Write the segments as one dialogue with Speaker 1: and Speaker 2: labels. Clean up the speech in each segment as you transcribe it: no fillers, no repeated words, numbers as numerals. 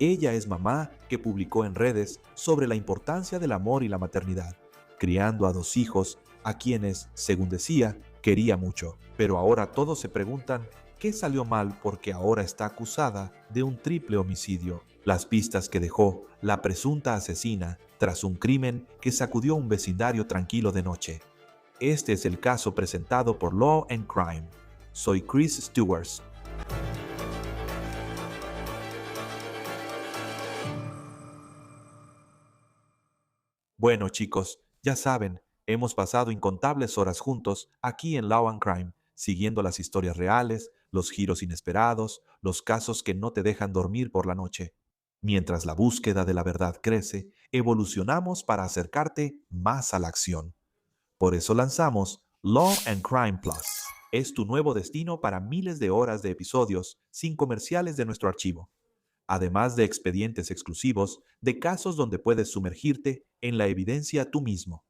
Speaker 1: Ella es mamá que publicó en redes sobre la importancia del amor y la maternidad, criando a 2 hijos a quienes, según decía, quería mucho. Pero ahora todos se preguntan qué salió mal porque ahora está acusada de un triple homicidio. Las pistas que dejó la presunta asesina tras un crimen que sacudió un vecindario tranquilo de noche. Este es el caso presentado por Law and Crime. Soy Chris Stewart. Bueno, chicos, ya saben, hemos pasado incontables horas juntos aquí en Law and Crime, siguiendo las historias reales, los giros inesperados, los casos que no te dejan dormir por la noche. Mientras la búsqueda de la verdad crece, evolucionamos para acercarte más a la acción. Por eso lanzamos Law and Crime Plus. Es tu nuevo destino para miles de horas de episodios sin comerciales de nuestro archivo, además de expedientes exclusivos de casos donde puedes sumergirte en la evidencia tú mismo.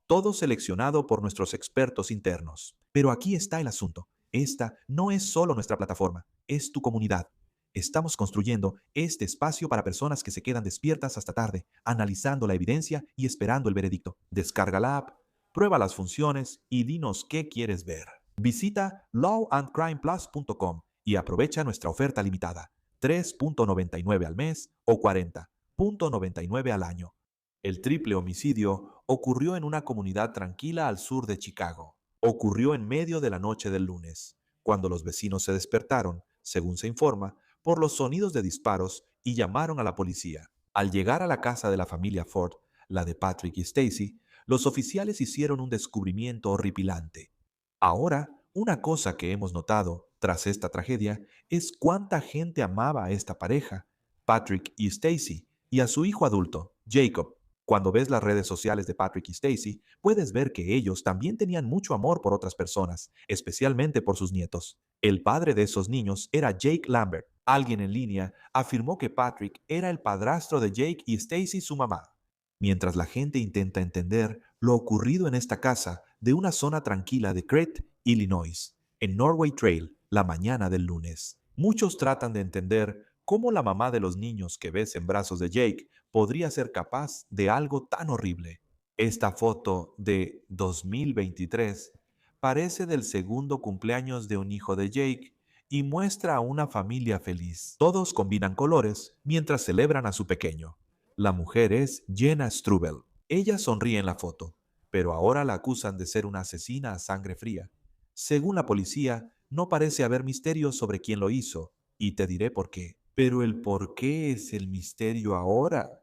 Speaker 1: Todo seleccionado por nuestros expertos internos. Pero aquí está el asunto. Esta no es solo nuestra plataforma, es tu comunidad. Estamos construyendo este espacio para personas que se quedan despiertas hasta tarde, analizando la evidencia y esperando el veredicto. Descarga la app, prueba las funciones y dinos qué quieres ver. Visita lawandcrimeplus.com y aprovecha nuestra oferta limitada, 3.99 al mes o 40.99 al año. El triple homicidio ocurrió en una comunidad tranquila al sur de Chicago. Ocurrió en medio de la noche del lunes, cuando los vecinos se despertaron, según se informa, por los sonidos de disparos y llamaron a la policía. Al llegar a la casa de la familia Ford, la de Patrick y Stacy, los oficiales hicieron un descubrimiento horripilante. Ahora, una cosa que hemos notado tras esta tragedia es cuánta gente amaba a esta pareja, Patrick y Stacy, y a su hijo adulto, Jacob. Cuando ves las redes sociales de Patrick y Stacy, puedes ver que ellos también tenían mucho amor por otras personas, especialmente por sus nietos. El padre de esos niños era Jake Lambert. Alguien en línea afirmó que Patrick era el padrastro de Jake y Stacy su mamá. Mientras la gente intenta entender lo ocurrido en esta casa de una zona tranquila de Crete, Illinois, en Norway Trail, la mañana del lunes. Muchos tratan de entender cómo la mamá de los niños que ves en brazos de Jake podría ser capaz de algo tan horrible. Esta foto de 2023 parece del segundo cumpleaños de un hijo de Jake y muestra a una familia feliz. Todos combinan colores mientras celebran a su pequeño. La mujer es Jenna Strubel. Ella sonríe en la foto, pero ahora la acusan de ser una asesina a sangre fría. Según la policía, no parece haber misterio sobre quién lo hizo, y te diré por qué. Pero el por qué es el misterio ahora.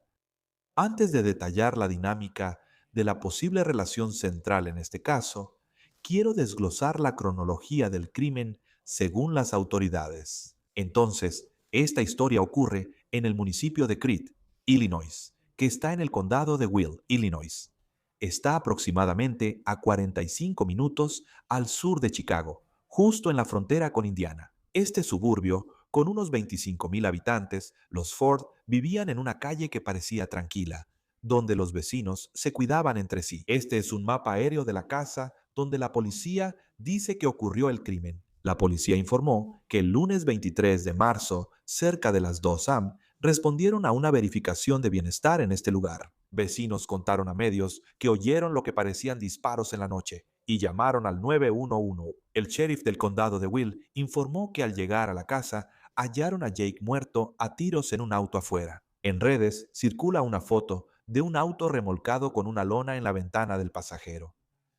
Speaker 1: Antes de detallar la dinámica de la posible relación central en este caso, quiero desglosar la cronología del crimen según las autoridades. Entonces, esta historia ocurre en el municipio de Crete, Illinois, que está en el condado de Will, Illinois. Está aproximadamente a 45 minutos al sur de Chicago, justo en la frontera con Indiana. Este suburbio, con unos 25,000 habitantes, los Ford vivían en una calle que parecía tranquila, donde los vecinos se cuidaban entre sí. Este es un mapa aéreo de la casa donde la policía dice que ocurrió el crimen. La policía informó que el lunes 23 de marzo, cerca de las 2 am, respondieron a una verificación de bienestar en este lugar. Vecinos contaron a medios que oyeron lo que parecían disparos en la noche y llamaron al 911. El sheriff del condado de Will informó que al llegar a la casa hallaron a Jake muerto a tiros en un auto afuera. En redes circula una foto de un auto remolcado con una lona en la ventana del pasajero.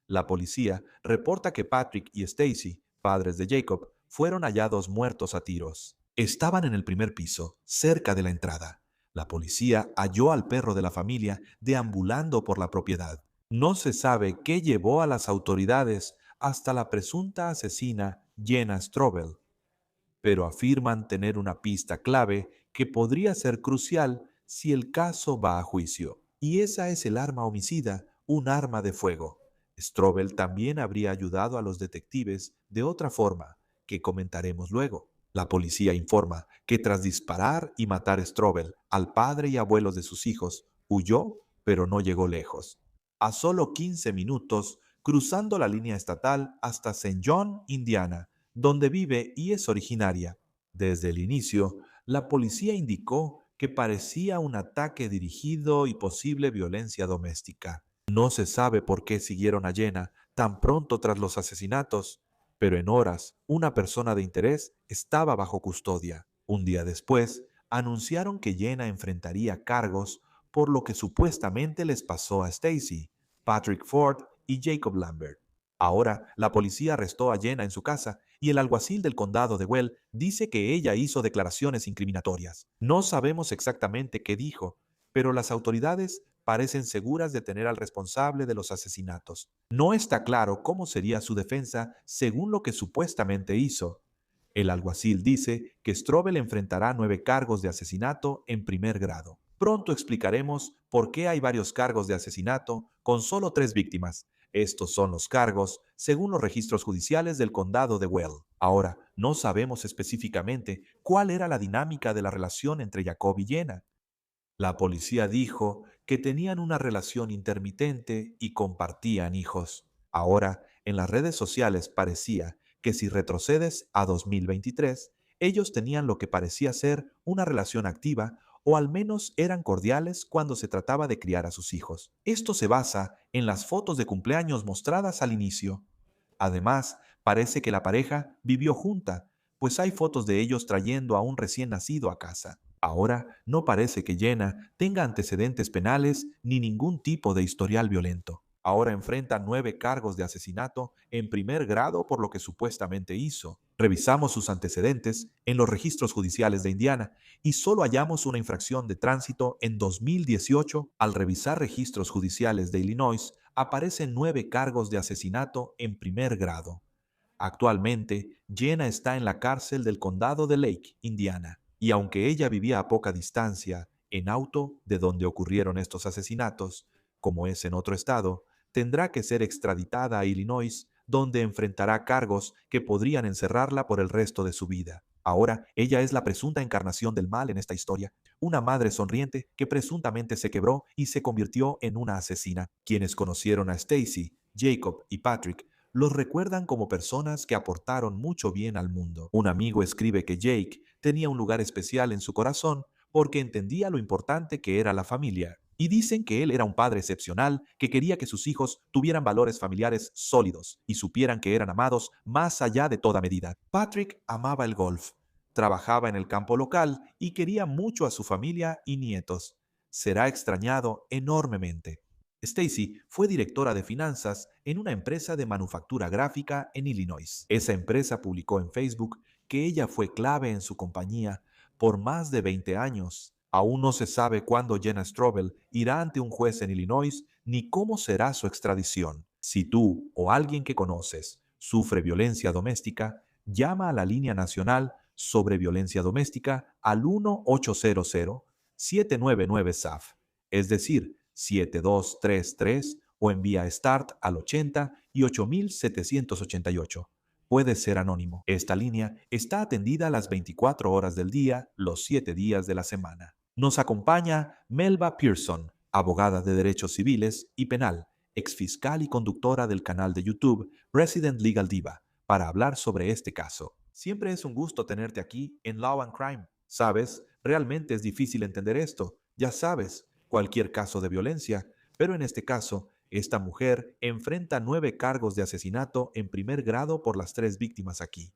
Speaker 1: La policía reporta que Patrick y Stacy, padres de Jacob, fueron hallados muertos a tiros. Estaban en el primer piso, cerca de la entrada. La policía halló al perro de la familia deambulando por la propiedad. No se sabe qué llevó a las autoridades hasta la presunta asesina Jenna Strobel, pero afirman tener una pista clave que podría ser crucial si el caso va a juicio. Y esa es el arma homicida, un arma de fuego. Strobel también habría ayudado a los detectives de otra forma, que comentaremos luego. La policía informa que tras disparar y matar a Strobel al padre y abuelos de sus hijos, huyó, pero no llegó lejos. A solo 15 minutos, cruzando la línea estatal hasta St. John, Indiana, donde vive y es originaria. Desde el inicio, la policía indicó que parecía un ataque dirigido y posible violencia doméstica. No se sabe por qué siguieron a Jenna tan pronto tras los asesinatos, pero en horas una persona de interés estaba bajo custodia. Un día después, anunciaron que Jenna enfrentaría cargos por lo que supuestamente les pasó a Stacy, Patrick Ford y Jacob Lambert. Ahora, la policía arrestó a Jenna en su casa y el alguacil del condado de Well dice que ella hizo declaraciones incriminatorias. No sabemos exactamente qué dijo, pero las autoridades parecen seguras de tener al responsable de los asesinatos. No está claro cómo sería su defensa según lo que supuestamente hizo. El alguacil dice que Strobel enfrentará 9 cargos de asesinato en primer grado. Pronto explicaremos por qué hay varios cargos de asesinato con solo 3 víctimas. Estos son los cargos según los registros judiciales del condado de Well. Ahora, no sabemos específicamente cuál era la dinámica de la relación entre Jacob y Jenna. La policía dijo que tenían una relación intermitente y compartían hijos. Ahora, en las redes sociales parecía que si retrocedes a 2023, ellos tenían lo que parecía ser una relación activa o al menos eran cordiales cuando se trataba de criar a sus hijos. Esto se basa en las fotos de cumpleaños mostradas al inicio. Además, parece que la pareja vivió junta, pues hay fotos de ellos trayendo a un recién nacido a casa. Ahora no parece que Jenna tenga antecedentes penales ni ningún tipo de historial violento. Ahora enfrenta 9 cargos de asesinato en primer grado por lo que supuestamente hizo. Revisamos sus antecedentes en los registros judiciales de Indiana y solo hallamos una infracción de tránsito en 2018. Al revisar registros judiciales de Illinois, aparecen 9 cargos de asesinato en primer grado. Actualmente, Jenna está en la cárcel del condado de Lake, Indiana, y aunque ella vivía a poca distancia en auto de donde ocurrieron estos asesinatos, como es en otro estado, tendrá que ser extraditada a Illinois, donde enfrentará cargos que podrían encerrarla por el resto de su vida. Ahora, ella es la presunta encarnación del mal en esta historia, una madre sonriente que presuntamente se quebró y se convirtió en una asesina. Quienes conocieron a Stacy, Jacob y Patrick los recuerdan como personas que aportaron mucho bien al mundo. Un amigo escribe que Jake tenía un lugar especial en su corazón porque entendía lo importante que era la familia. Y dicen que él era un padre excepcional que quería que sus hijos tuvieran valores familiares sólidos y supieran que eran amados más allá de toda medida. Patrick amaba el golf, trabajaba en el campo local y quería mucho a su familia y nietos. Será extrañado enormemente. Stacy fue directora de finanzas en una empresa de manufactura gráfica en Illinois. Esa empresa publicó en Facebook que ella fue clave en su compañía por más de 20 años. Aún no se sabe cuándo Jenna Strobel irá ante un juez en Illinois ni cómo será su extradición. Si tú o alguien que conoces sufre violencia doméstica, llama a la línea nacional sobre violencia doméstica al 1-800-799-SAF, es decir, 7233 o envía START al 80 y 8788. Puede ser anónimo. Esta línea está atendida a las 24 horas del día, los 7 días de la semana. Nos acompaña Melba Pearson, abogada de derechos civiles y penal, exfiscal y conductora del canal de YouTube Resident Legal Diva, para hablar sobre este caso. Siempre es un gusto tenerte aquí en Law and Crime. Sabes, realmente es difícil entender esto. Ya sabes, cualquier caso de violencia, pero en este caso, esta mujer enfrenta 9 cargos de asesinato en primer grado por las 3 víctimas aquí.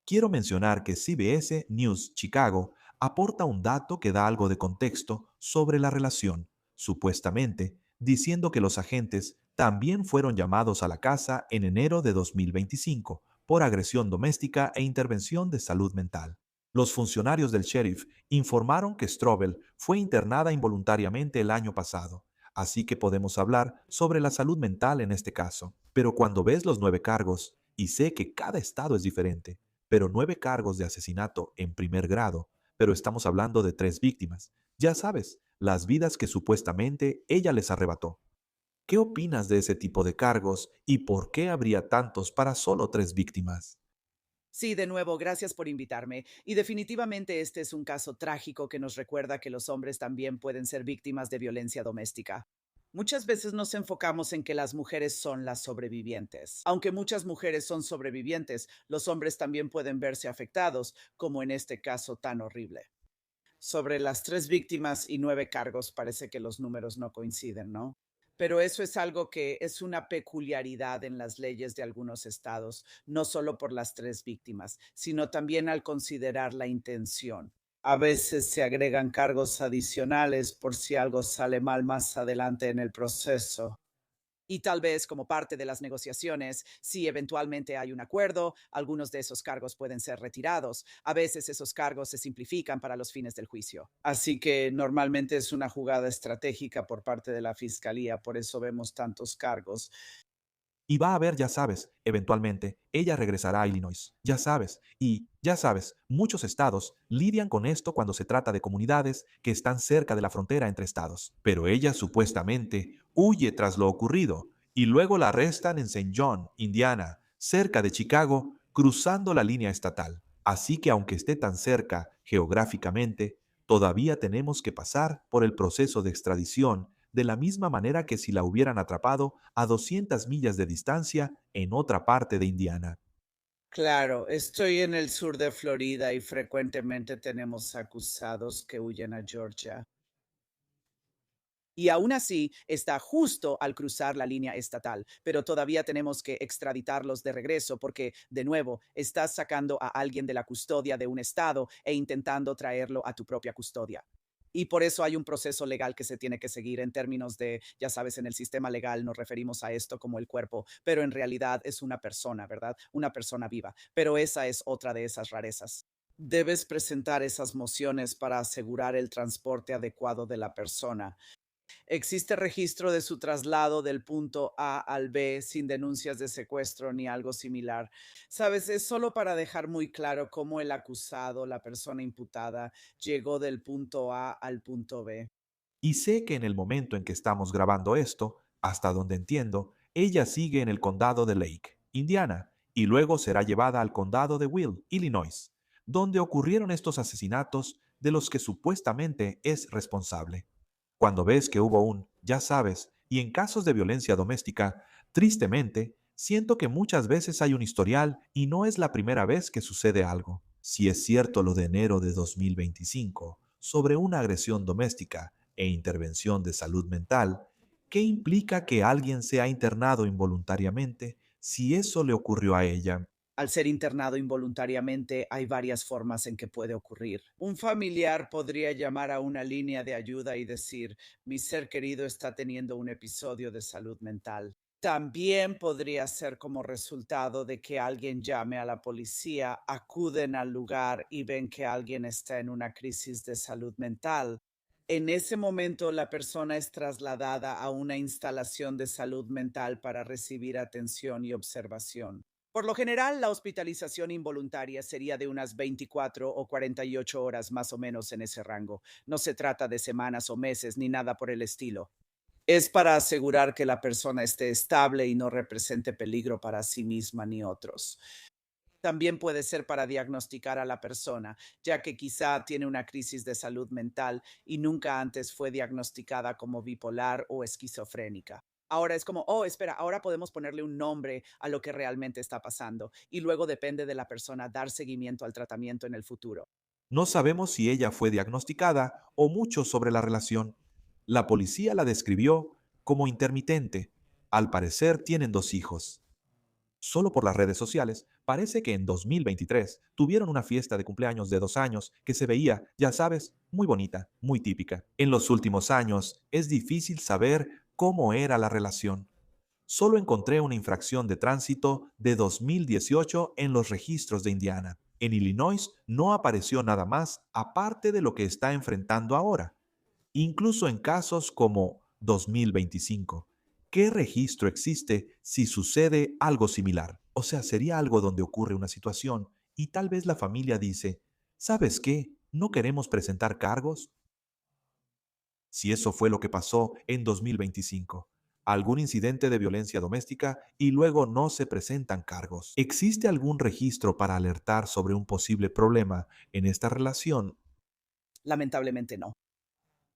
Speaker 1: Quiero mencionar que CBS News Chicago aporta un dato que da algo de contexto sobre la relación, supuestamente diciendo que los agentes también fueron llamados a la casa en enero de 2025 por agresión doméstica e intervención de salud mental. Los funcionarios del sheriff informaron que Strobel fue internada involuntariamente el año pasado, así que podemos hablar sobre la salud mental en este caso. Pero cuando ves los 9 cargos, y sé que cada estado es diferente, pero 9 cargos de asesinato en primer grado, pero estamos hablando de 3 víctimas, ya sabes, las vidas que supuestamente ella les arrebató. ¿Qué opinas de ese tipo de cargos y por qué habría tantos para solo 3 víctimas?
Speaker 2: Sí, de nuevo, gracias por invitarme. Y definitivamente este es un caso trágico que nos recuerda que los hombres también pueden ser víctimas de violencia doméstica. Muchas veces nos enfocamos en que las mujeres son las sobrevivientes. Aunque muchas mujeres son sobrevivientes, los hombres también pueden verse afectados, como en este caso tan horrible. Sobre las 3 víctimas y 9 cargos, parece que los números no coinciden, ¿no? Pero eso es algo que es una peculiaridad en las leyes de algunos estados, no solo por las 3 víctimas, sino también al considerar la intención. A veces se agregan cargos adicionales por si algo sale mal más adelante en el proceso. Y tal vez como parte de las negociaciones, si eventualmente hay un acuerdo, algunos de esos cargos pueden ser retirados. A veces esos cargos se simplifican para los fines del juicio. Así que normalmente es una jugada estratégica por parte de la fiscalía, por eso vemos tantos cargos.
Speaker 1: Y va a haber, ya sabes, eventualmente, ella regresará a Illinois, ya sabes. Y, ya sabes, muchos estados lidian con esto cuando se trata de comunidades que están cerca de la frontera entre estados. Pero ella supuestamente huye tras lo ocurrido y luego la arrestan en Saint John, Indiana, cerca de Chicago, cruzando la línea estatal. Así que aunque esté tan cerca geográficamente, todavía tenemos que pasar por el proceso de extradición de la misma manera que si la hubieran atrapado a 200 millas de distancia en otra parte de Indiana.
Speaker 2: Claro, estoy en el sur de Florida y frecuentemente tenemos acusados que huyen a Georgia. Y aún así está justo al cruzar la línea estatal, pero todavía tenemos que extraditarlos de regreso porque, de nuevo, estás sacando a alguien de la custodia de un estado e intentando traerlo a tu propia custodia. Y por eso hay un proceso legal que se tiene que seguir en términos de, ya sabes, en el sistema legal nos referimos a esto como el cuerpo, pero en realidad es una persona, ¿verdad? Una persona viva. Pero esa es otra de esas rarezas. Debes presentar esas mociones para asegurar el transporte adecuado de la persona. Existe registro de su traslado del punto A al B sin denuncias de secuestro ni algo similar. Sabes, es solo para dejar muy claro cómo el acusado, la persona imputada, llegó del punto A al punto B.
Speaker 1: Y sé que en el momento en que estamos grabando esto, hasta donde entiendo, ella sigue en el condado de Lake, Indiana, y luego será llevada al condado de Will, Illinois, donde ocurrieron estos asesinatos de los que supuestamente es responsable. Cuando ves que hubo un, ya sabes, y en casos de violencia doméstica, tristemente, siento que muchas veces hay un historial y no es la primera vez que sucede algo. Si es cierto lo de enero de 2025 sobre una agresión doméstica e intervención de salud mental, ¿qué implica que alguien sea internado involuntariamente si eso le ocurrió a ella?
Speaker 2: Al ser internado involuntariamente, hay varias formas en que puede ocurrir. Un familiar podría llamar a una línea de ayuda y decir, mi ser querido está teniendo un episodio de salud mental. También podría ser como resultado de que alguien llame a la policía, acuden al lugar y ven que alguien está en una crisis de salud mental. En ese momento, la persona es trasladada a una instalación de salud mental para recibir atención y observación. Por lo general, la hospitalización involuntaria sería de unas 24 o 48 horas más o menos en ese rango. No se trata de semanas o meses ni nada por el estilo. Es para asegurar que la persona esté estable y no represente peligro para sí misma ni otros. También puede ser para diagnosticar a la persona, ya que quizá tiene una crisis de salud mental y nunca antes fue diagnosticada como bipolar o esquizofrénica. Ahora es como, oh, espera, ahora podemos ponerle un nombre a lo que realmente está pasando y luego depende de la persona dar seguimiento al tratamiento en el futuro.
Speaker 1: No sabemos si ella fue diagnosticada o mucho sobre la relación. La policía la describió como intermitente. Al parecer tienen 2 hijos. Solo por las redes sociales, parece que en 2023 tuvieron una fiesta de cumpleaños de 2 años que se veía, ya sabes, muy bonita, muy típica. En los últimos años es difícil saber cómo era la relación. Solo encontré una infracción de tránsito de 2018 en los registros de Indiana. En Illinois no apareció nada más aparte de lo que está enfrentando ahora. Incluso en casos como 2025, ¿qué registro existe si sucede algo similar? O sea, sería algo donde ocurre una situación y tal vez la familia dice, ¿sabes qué? ¿No queremos presentar cargos? Si eso fue lo que pasó en 2025, algún incidente de violencia doméstica y luego no se presentan cargos. ¿Existe algún registro para alertar sobre un posible problema en esta relación?
Speaker 2: Lamentablemente no.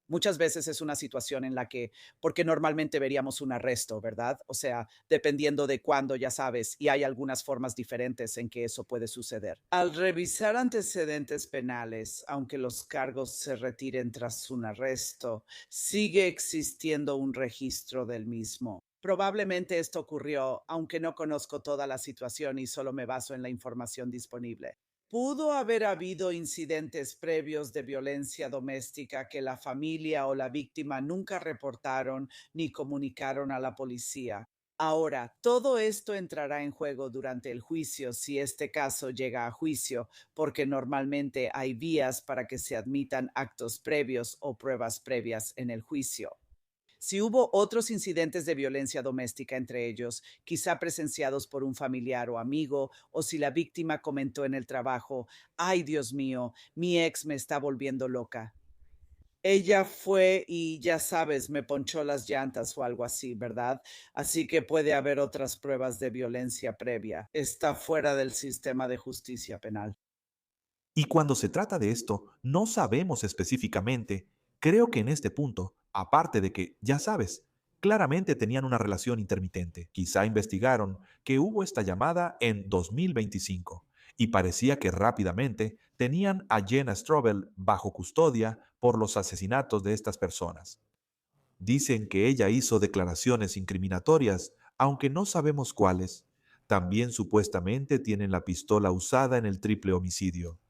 Speaker 2: Muchas veces es una situación en la que, porque normalmente veríamos un arresto, ¿verdad? O sea, dependiendo de cuándo, ya sabes, y hay algunas formas diferentes en que eso puede suceder. Al revisar antecedentes penales, aunque los cargos se retiren tras un arresto, sigue existiendo un registro del mismo. Probablemente esto ocurrió, aunque no conozco toda la situación y solo me baso en la información disponible. ¿Pudo haber habido incidentes previos de violencia doméstica que la familia o la víctima nunca reportaron ni comunicaron a la policía? Ahora, todo esto entrará en juego durante el juicio si este caso llega a juicio, porque normalmente hay vías para que se admitan actos previos o pruebas previas en el juicio. Si hubo otros incidentes de violencia doméstica entre ellos, quizá presenciados por un familiar o amigo, o si la víctima comentó en el trabajo, ay Dios mío, mi ex me está volviendo loca. Ella fue y ya sabes, me ponchó las llantas o algo así, ¿verdad? Así que puede haber otras pruebas de violencia previa. Está fuera del sistema de justicia penal.
Speaker 1: Y cuando se trata de esto, no sabemos específicamente. Creo que en este punto, aparte de que, ya sabes, claramente tenían una relación intermitente. Quizá investigaron que hubo esta llamada en 2025 y parecía que rápidamente tenían a Jenna Strobel bajo custodia por los asesinatos de estas personas. Dicen que ella hizo declaraciones incriminatorias, aunque no sabemos cuáles. También supuestamente tienen la pistola usada en el triple homicidio.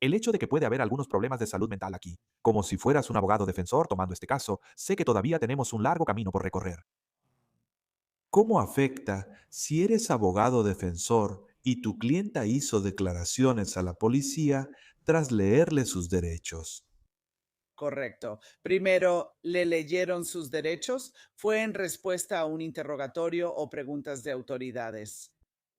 Speaker 1: El hecho de que puede haber algunos problemas de salud mental aquí, como si fueras un abogado defensor tomando este caso, sé que todavía tenemos un largo camino por recorrer. ¿Cómo afecta si eres abogado defensor y tu clienta hizo declaraciones a la policía tras leerle sus derechos?
Speaker 2: Correcto. Primero, ¿le leyeron sus derechos? ¿Fue en respuesta a un interrogatorio o preguntas de autoridades?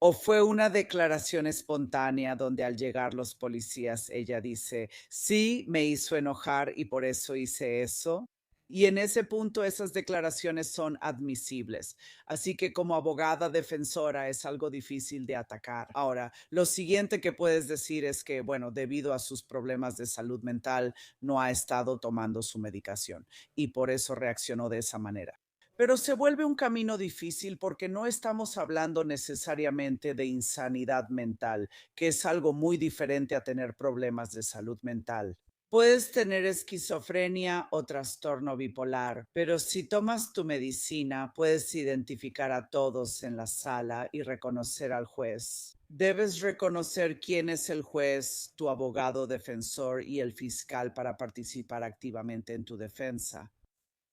Speaker 2: ¿O fue una declaración espontánea donde al llegar los policías ella dice, sí, me hizo enojar y por eso hice eso? Y en ese punto esas declaraciones son admisibles. Así que como abogada defensora es algo difícil de atacar. Ahora, lo siguiente que puedes decir es que, bueno, debido a sus problemas de salud mental, no ha estado tomando su medicación y por eso reaccionó de esa manera. Pero se vuelve un camino difícil porque no estamos hablando necesariamente de insanidad mental, que es algo muy diferente a tener problemas de salud mental. Puedes tener esquizofrenia o trastorno bipolar, pero si tomas tu medicina, puedes identificar a todos en la sala y reconocer al juez. Debes reconocer quién es el juez, tu abogado defensor y el fiscal para participar activamente en tu defensa.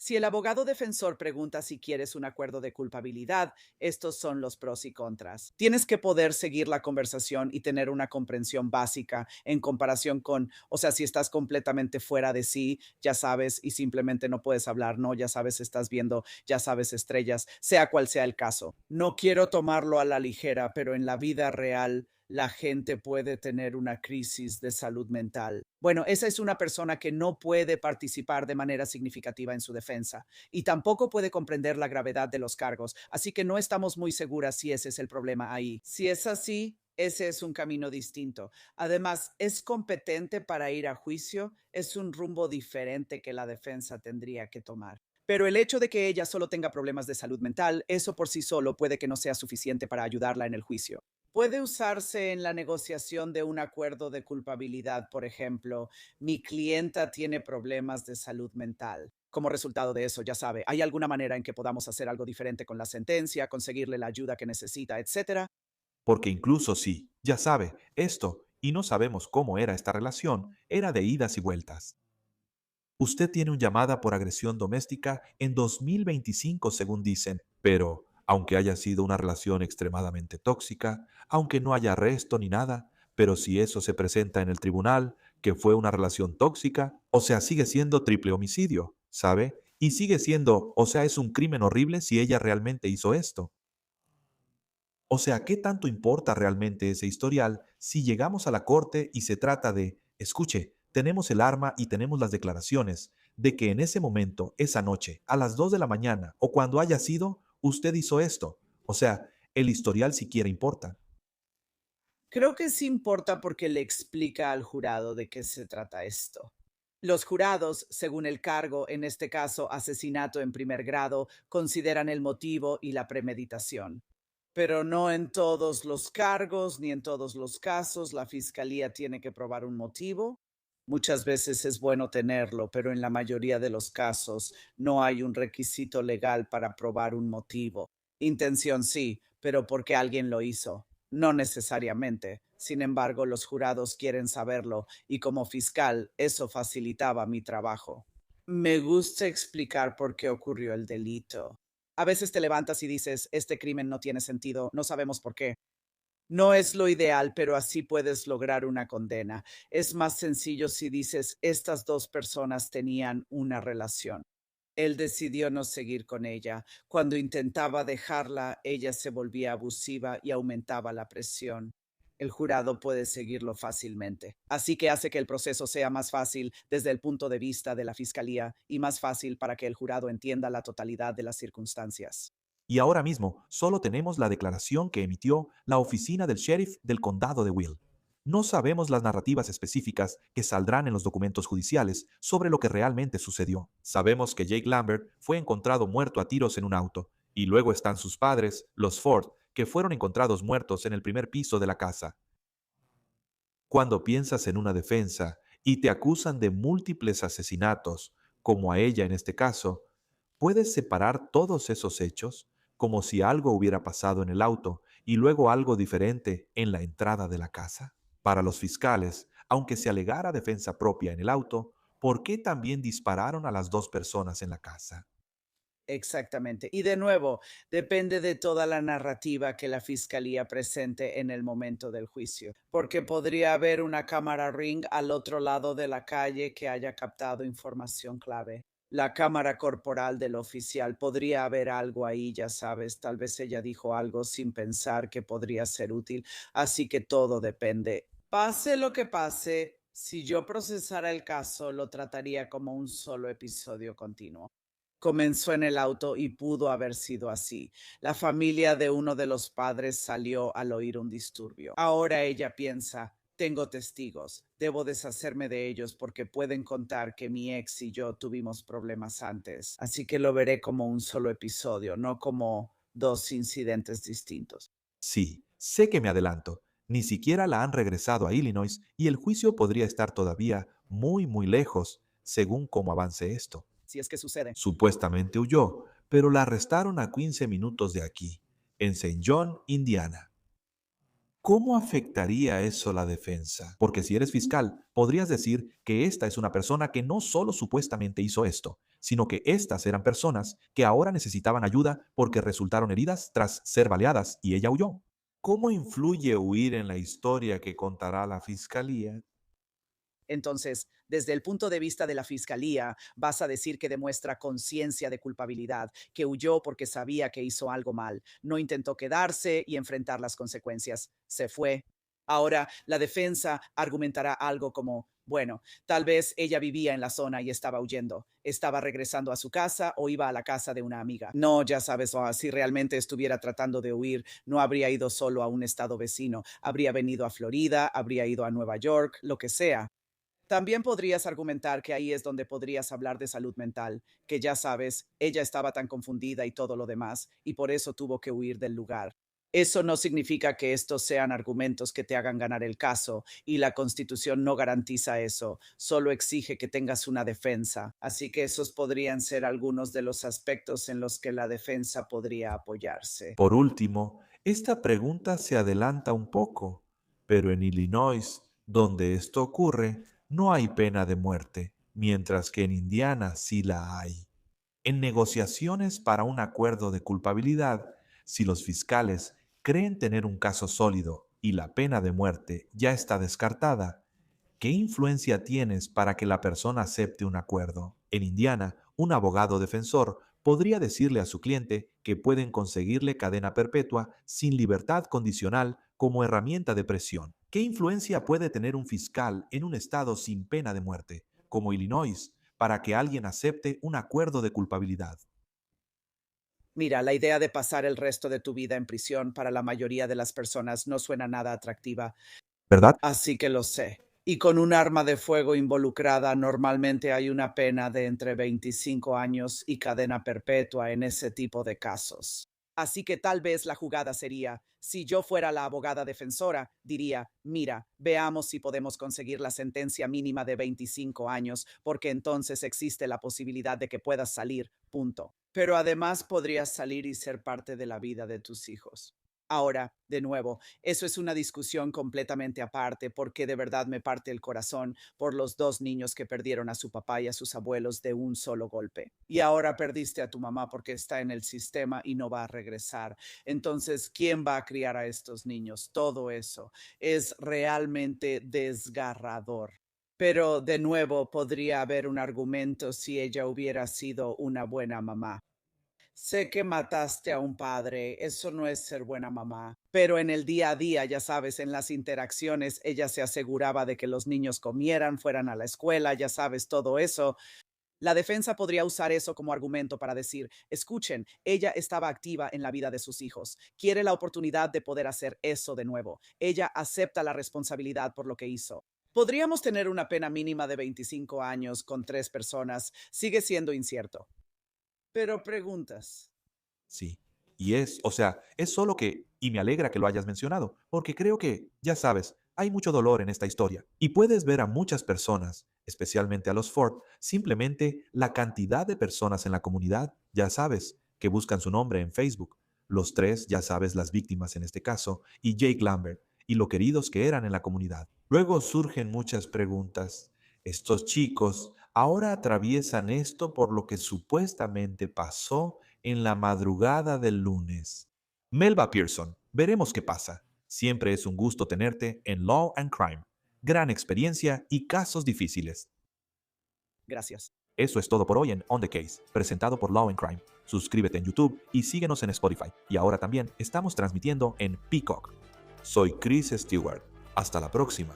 Speaker 2: Si el abogado defensor pregunta si quieres un acuerdo de culpabilidad, estos son los pros y contras. Tienes que poder seguir la conversación y tener una comprensión básica en comparación con, o sea, si estás completamente fuera de sí, ya sabes, y simplemente no puedes hablar, no, ya sabes, estás viendo, ya sabes, estrellas, sea cual sea el caso. No quiero tomarlo a la ligera, pero en la vida real la gente puede tener una crisis de salud mental. Bueno, esa es una persona que no puede participar de manera significativa en su defensa y tampoco puede comprender la gravedad de los cargos, así que no estamos muy seguras si ese es el problema ahí. Si es así, ese es un camino distinto. Además, es competente para ir a juicio, es un rumbo diferente que la defensa tendría que tomar. Pero el hecho de que ella solo tenga problemas de salud mental, eso por sí solo puede que no sea suficiente para ayudarla en el juicio. Puede usarse en la negociación de un acuerdo de culpabilidad, por ejemplo, mi clienta tiene problemas de salud mental. Como resultado de eso, ya sabe, ¿hay alguna manera en que podamos hacer algo diferente con la sentencia, conseguirle la ayuda que necesita, etcétera?
Speaker 1: Porque incluso si, ya sabe, esto, y no sabemos cómo era esta relación, era de idas y vueltas. Usted tiene una llamada por agresión doméstica en 2025, según dicen, pero aunque haya sido una relación extremadamente tóxica, aunque no haya arresto ni nada, pero si eso se presenta en el tribunal, que fue una relación tóxica, o sea, sigue siendo triple homicidio, ¿sabe? Y sigue siendo, o sea, es un crimen horrible si ella realmente hizo esto. O sea, ¿qué tanto importa realmente ese historial si llegamos a la corte y se trata de, escuche, tenemos el arma y tenemos las declaraciones de que en ese momento, esa noche, a las 2 de la mañana o cuando haya sido, usted hizo esto? O sea, el historial siquiera importa.
Speaker 2: Creo que sí importa porque le explica al jurado de qué se trata esto. Los jurados, según el cargo, en este caso asesinato en primer grado, consideran el motivo y la premeditación. Pero no en todos los cargos ni en todos los casos la fiscalía tiene que probar un motivo. Muchas veces es bueno tenerlo, pero en la mayoría de los casos no hay un requisito legal para probar un motivo. Intención sí, pero porque alguien lo hizo. No necesariamente. Sin embargo, los jurados quieren saberlo y como fiscal eso facilitaba mi trabajo. Me gusta explicar por qué ocurrió el delito. A veces te levantas y dices, este crimen no tiene sentido, no sabemos por qué. No es lo ideal, pero así puedes lograr una condena. Es más sencillo si dices, estas dos personas tenían una relación. Él decidió no seguir con ella. Cuando intentaba dejarla, ella se volvía abusiva y aumentaba la presión. El jurado puede seguirlo fácilmente. Así que hace que el proceso sea más fácil desde el punto de vista de la fiscalía y más fácil para que el jurado entienda la totalidad de las circunstancias.
Speaker 1: Y ahora mismo solo tenemos la declaración que emitió la oficina del sheriff del condado de Will. No sabemos las narrativas específicas que saldrán en los documentos judiciales sobre lo que realmente sucedió. Sabemos que Jake Lambert fue encontrado muerto a tiros en un auto, y luego están sus padres, los Ford, que fueron encontrados muertos en el primer piso de la casa. Cuando piensas en una defensa y te acusan de múltiples asesinatos, como a ella en este caso, ¿puedes separar todos esos hechos como si algo hubiera pasado en el auto y luego algo diferente en la entrada de la casa? Para los fiscales, aunque se alegara defensa propia en el auto, ¿por qué también dispararon a las dos personas en la casa?
Speaker 2: Exactamente. Y de nuevo, depende de toda la narrativa que la fiscalía presente en el momento del juicio, porque podría haber una cámara Ring al otro lado de la calle que haya captado información clave. La cámara corporal del oficial, podría haber algo ahí, ya sabes, tal vez ella dijo algo sin pensar que podría ser útil, así que todo depende. Pase lo que pase, si yo procesara el caso, lo trataría como un solo episodio continuo. Comenzó en el auto y pudo haber sido así. La familia de uno de los padres salió al oír un disturbio. Ahora ella piensa, tengo testigos, debo deshacerme de ellos porque pueden contar que mi ex y yo tuvimos problemas antes. Así que lo veré como un solo episodio, no como dos incidentes distintos.
Speaker 1: Sí, sé que me adelanto. Ni siquiera la han regresado a Illinois y el juicio podría estar todavía muy lejos, según cómo avance esto.
Speaker 2: Si es que sucede.
Speaker 1: Supuestamente huyó, pero la arrestaron a 15 minutos de aquí, en Saint John, Indiana. ¿Cómo afectaría eso la defensa? Porque si eres fiscal, podrías decir que esta es una persona que no solo supuestamente hizo esto, sino que estas eran personas que ahora necesitaban ayuda porque resultaron heridas tras ser baleadas y ella huyó. ¿Cómo influye huir en la historia que contará la fiscalía?
Speaker 2: Entonces, desde el punto de vista de la fiscalía, vas a decir que demuestra conciencia de culpabilidad, que huyó porque sabía que hizo algo mal, no intentó quedarse y enfrentar las consecuencias, se fue. Ahora, la defensa argumentará algo como, bueno, tal vez ella vivía en la zona y estaba huyendo, estaba regresando a su casa o iba a la casa de una amiga. No, ya sabes, si realmente estuviera tratando de huir, no habría ido solo a un estado vecino, habría venido a Florida, habría ido a Nueva York, lo que sea. También podrías argumentar que ahí es donde podrías hablar de salud mental, que ya sabes, ella estaba tan confundida y todo lo demás, y por eso tuvo que huir del lugar. Eso no significa que estos sean argumentos que te hagan ganar el caso, y la Constitución no garantiza eso, solo exige que tengas una defensa. Así que esos podrían ser algunos de los aspectos en los que la defensa podría apoyarse.
Speaker 1: Por último, esta pregunta se adelanta un poco, pero en Illinois, donde esto ocurre, no hay pena de muerte, mientras que en Indiana sí la hay. En negociaciones para un acuerdo de culpabilidad, si los fiscales creen tener un caso sólido y la pena de muerte ya está descartada, ¿qué influencia tienes para que la persona acepte un acuerdo? En Indiana, un abogado defensor podría decirle a su cliente que pueden conseguirle cadena perpetua sin libertad condicional como herramienta de presión. ¿Qué influencia puede tener un fiscal en un estado sin pena de muerte, como Illinois, para que alguien acepte un acuerdo de culpabilidad?
Speaker 2: Mira, la idea de pasar el resto de tu vida en prisión para la mayoría de las personas no suena nada atractiva.
Speaker 1: ¿Verdad?
Speaker 2: Así que lo sé. Y con un arma de fuego involucrada, normalmente hay una pena de entre 25 años y cadena perpetua en ese tipo de casos. Así que tal vez la jugada sería, si yo fuera la abogada defensora, diría, mira, veamos si podemos conseguir la sentencia mínima de 25 años, porque entonces existe la posibilidad de que puedas salir, punto. Pero además podrías salir y ser parte de la vida de tus hijos. Ahora, de nuevo, eso es una discusión completamente aparte porque de verdad me parte el corazón por los dos niños que perdieron a su papá y a sus abuelos de un solo golpe. Y ahora perdiste a tu mamá porque está en el sistema y no va a regresar. Entonces, ¿quién va a criar a estos niños? Todo eso es realmente desgarrador. Pero de nuevo, podría haber un argumento si ella hubiera sido una buena mamá. Sé que mataste a un padre, eso no es ser buena mamá, pero en el día a día, ya sabes, en las interacciones, ella se aseguraba de que los niños comieran, fueran a la escuela, ya sabes, todo eso. La defensa podría usar eso como argumento para decir, escuchen, ella estaba activa en la vida de sus hijos, quiere la oportunidad de poder hacer eso de nuevo, ella acepta la responsabilidad por lo que hizo. Podríamos tener una pena mínima de 25 años con 3 personas, sigue siendo incierto. Pero preguntas.
Speaker 1: Sí. Es solo que, y me alegra que lo hayas mencionado, porque creo que, ya sabes, hay mucho dolor en esta historia. Y puedes ver a muchas personas, especialmente a los Ford, simplemente la cantidad de personas en la comunidad, ya sabes, que buscan su nombre en Facebook. Los tres, ya sabes, las víctimas en este caso, y Jake Lambert, y lo queridos que eran en la comunidad. Luego surgen muchas preguntas. Estos chicos ahora atraviesan esto por lo que supuestamente pasó en la madrugada del lunes. Melba Pearson, veremos qué pasa. Siempre es un gusto tenerte en Law and Crime. Gran experiencia y casos difíciles.
Speaker 2: Gracias.
Speaker 1: Eso es todo por hoy en On the Case, presentado por Law and Crime. Suscríbete en YouTube y síguenos en Spotify. Y ahora también estamos transmitiendo en Peacock. Soy Chris Stewart. Hasta la próxima.